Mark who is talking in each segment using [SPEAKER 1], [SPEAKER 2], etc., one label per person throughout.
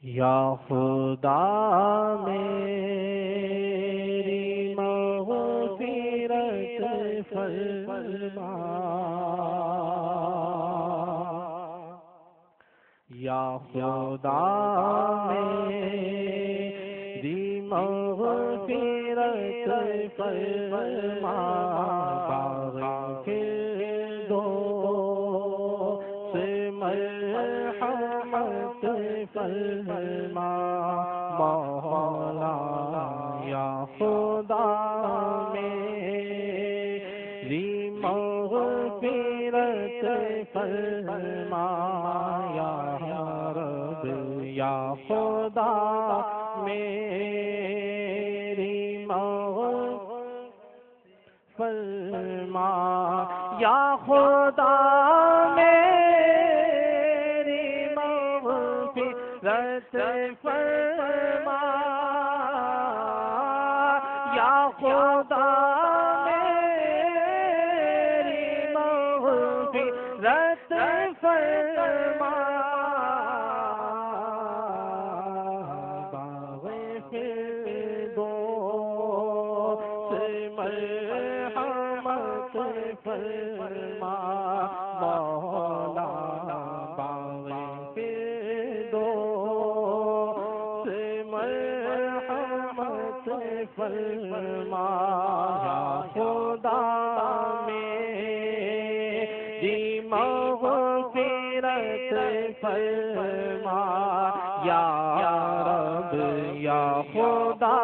[SPEAKER 1] یا خدا میری مغفرت فرما، یا خدا میری مغفرت فرما، فرما مولا، یا خدا میری مغفرت فرما، یا رب یا خدا میری مغفرت فرما، یا خدا رت فرما، یا خدا میری مغفرت فرما، باغ فردوس مرحمت فرما مولا، باغ فرما، یا خدا میری مغفرت فرما، یا رب یا خدا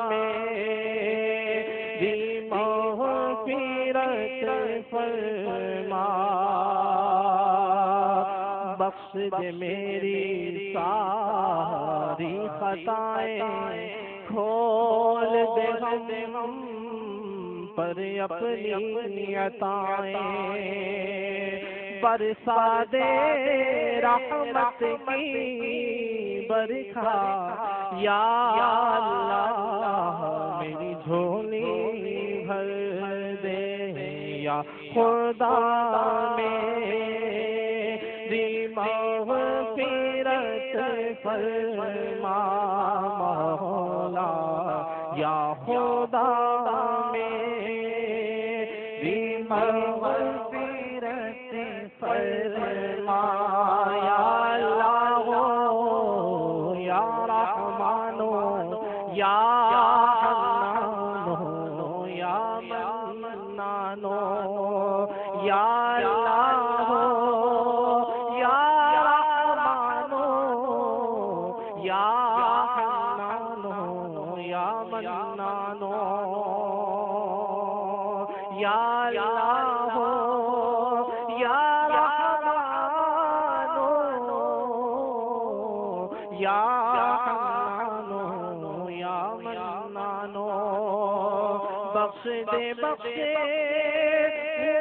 [SPEAKER 1] میری مغفرت فرما، بخش دے میری ساری خطائیں، کھول دے ہم پر اپنی عطائیں، برسا دے رحمت کی برکھا، یا اللہ میری جھولی بھر دے، یا خدا میری مغفرت فرما مولا، یا خدا میری مغفرت فرما، یا اللہ یا رحمان یا حنان یا منان، یا اللہ یا رحمان یا منان، یا اللہ یا رحمان یا حنان یا منان، بخش دے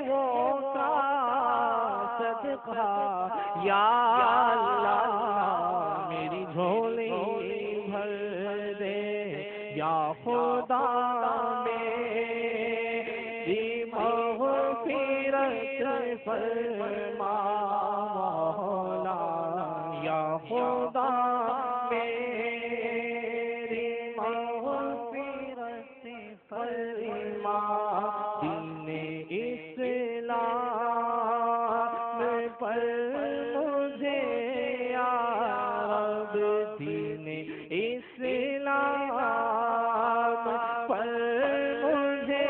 [SPEAKER 1] وہ کا صدقہ، یا اللہ میری جھولی بھر دے، یا خدا میری مغفرت فرما مولا، یا خدا میری مغفرت فرما، دین اسلام پر مجھے یا رب، دین اسلام پر مجھے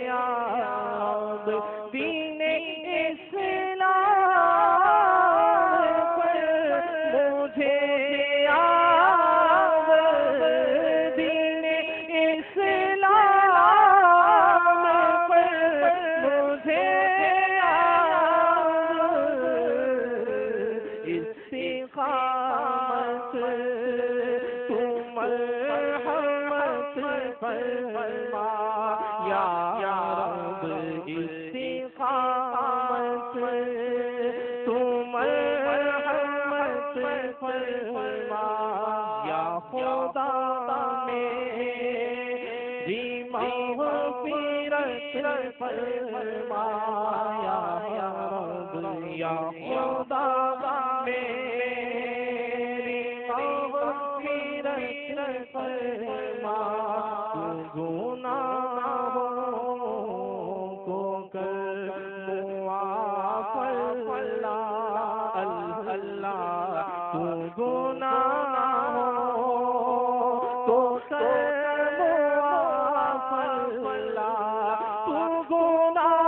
[SPEAKER 1] یا رب، دین اسلام پر مجھے یا رب، دین اسلام پر مجھے یا رب، استقامت فرما، یا رب استقامت مرحمت فرما، یا خدا میری مغفرت فرما، یا رب یا خدا میری فرما گناہوں کو کر معاف اللہ اللہ تو گناہوں کو کر معاف اللہ تو گناہوں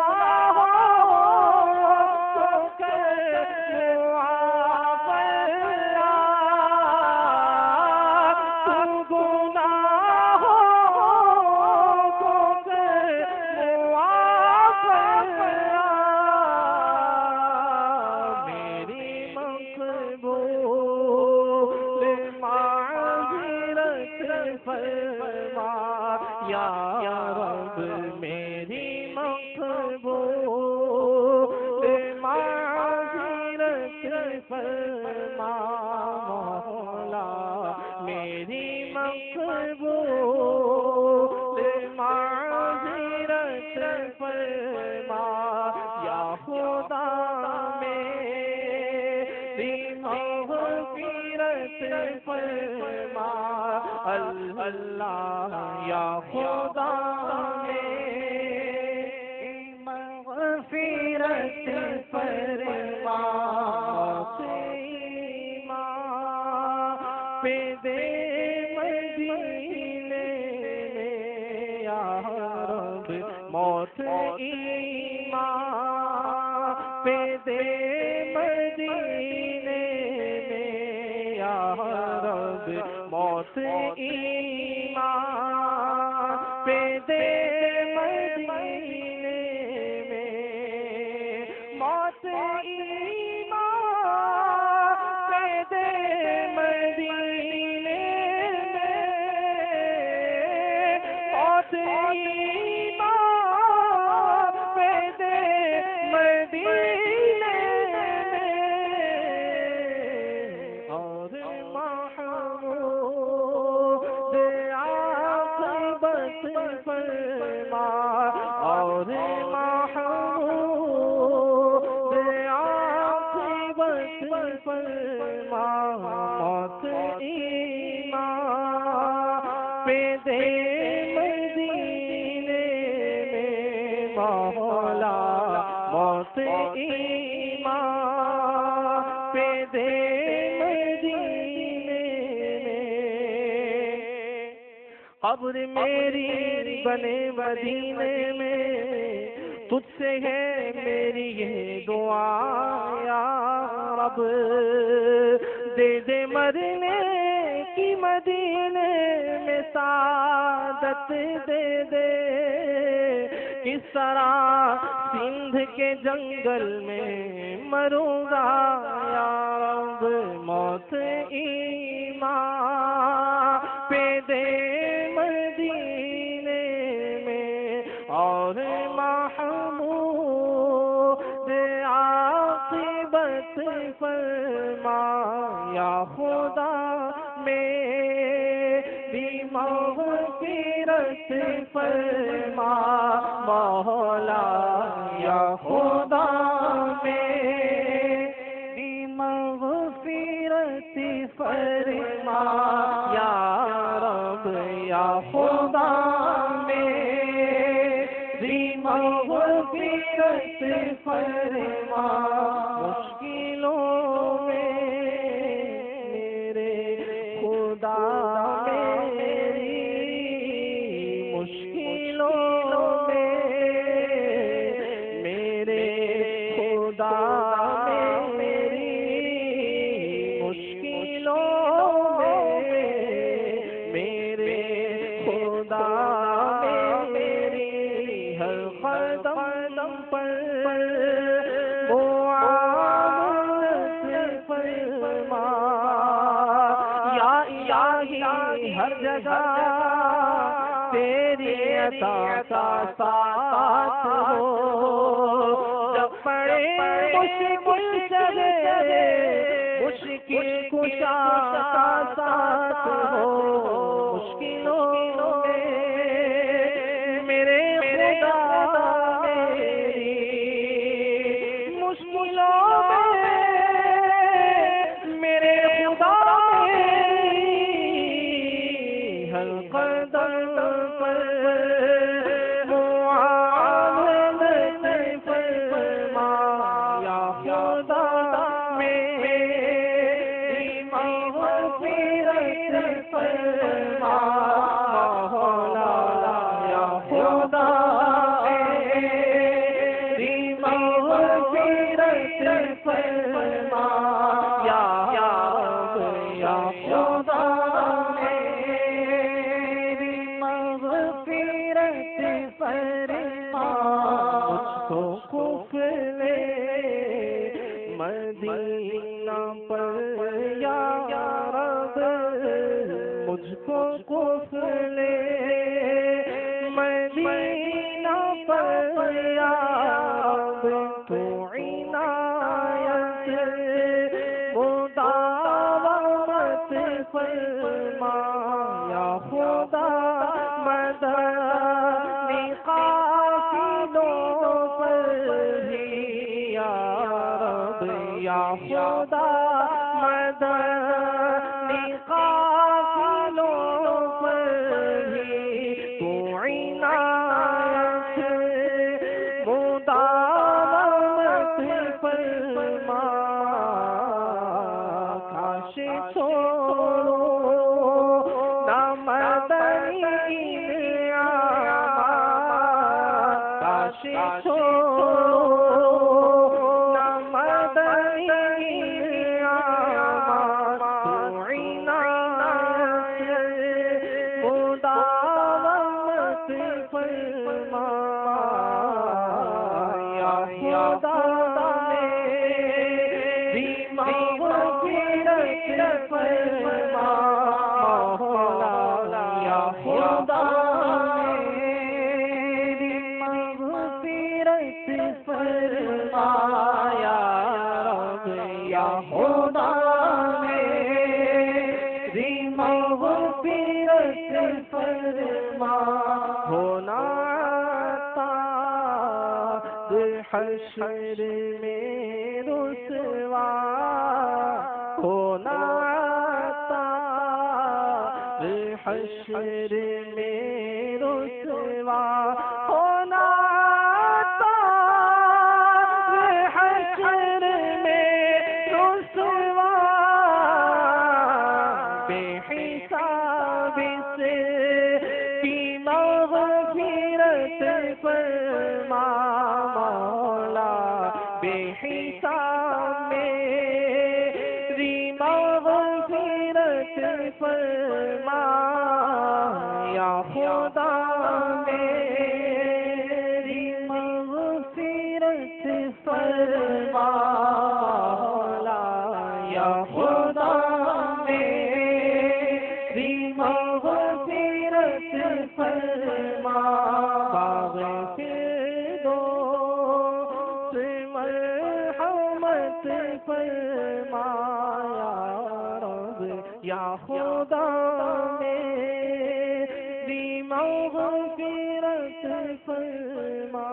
[SPEAKER 1] کو کر معاف اللہ تو گناہوں کو کر معاف اللہ میری مقبول معذرت فرما یا رب میری مقبول معذرت فرما مولا میری مقبول معذرت فرما یا خدا میری مغفرت فرما اللہ یا خدا میری مغفرت فرما پہ دے مدینے میں یا رب موت ایمان پہ دے مدینے میں یا رب موت ایمان پہ دے مدینے میں موت ایمان پہ دے مدینے میں موت ایمان پہ دے مدینے میں اور محمود عاقبت فرما اور محمود عاقبت فرما موت ایمان پہ دے مدینے میں مولا موت ایمان پہ دے مدینے میں قبر میری بنے مدینے میں تجھ سے ہے میری یہ دعا یا رب دے دے مرنے کی مدینے میں سعادت دے دے کس طرح سندھ کے جنگل میں مروں گا یا رب موت ایمان پہ دے مدینے میں اور محمود عاقبت فرما یا خدا میری مغفرت فرما مولا یا خدا میری مغفرت فرما یا رب یا خدا میری مغفرت فرما مشکلوں میں میرے خدا میری مشکلوں میں میرے خدا میری مشکلوں میں میرے خدا میری ہر قدم پر معاونت فرما یا الہی ہر جگہ تیری عطا کا ساتھ ہو جب پڑے مشکل چلے مشکل کشا کا ساتھ ہو مشکلوں میں میرے خدا میری مشکلوں میں میرے خدا مغفرت فرما مولا یا خدا میری مغفرت فرما یا رب یا خدا میری مغفرت فرما مجھ کو قفل مدینہ پر یا رب مجھ کو قفل مدینہ پر یا رب تو عنایت مداومت فرما یا خدا مدنی قافلوں پر ہی یا رب یا خدا مدنی قافلوں پر ہی تو عنایت مداومت فرما کاش چھوڑو نہ مدنی انعامات کاش چھوڑو نہ مدنی انعامات تو عنایت مداومت فرما یا خدا میری مغفرت فرما مولا یا خدا میری مغفرت فرما یا رب یا خدا میری مغفرت فرما ہونا حشر میں رسوا ہونا حشر میں رسوا ہونا حشر میں رسوا بے حساب سے کی مغفرت فرما مولا بے حساب میری مغفرت فرما یا خدا میری مغفرت فرما مولا یا خدا میری مغفرت فرما باغ فردوس مرحمت فرما یا رب یا خدا میری مغفرت فرما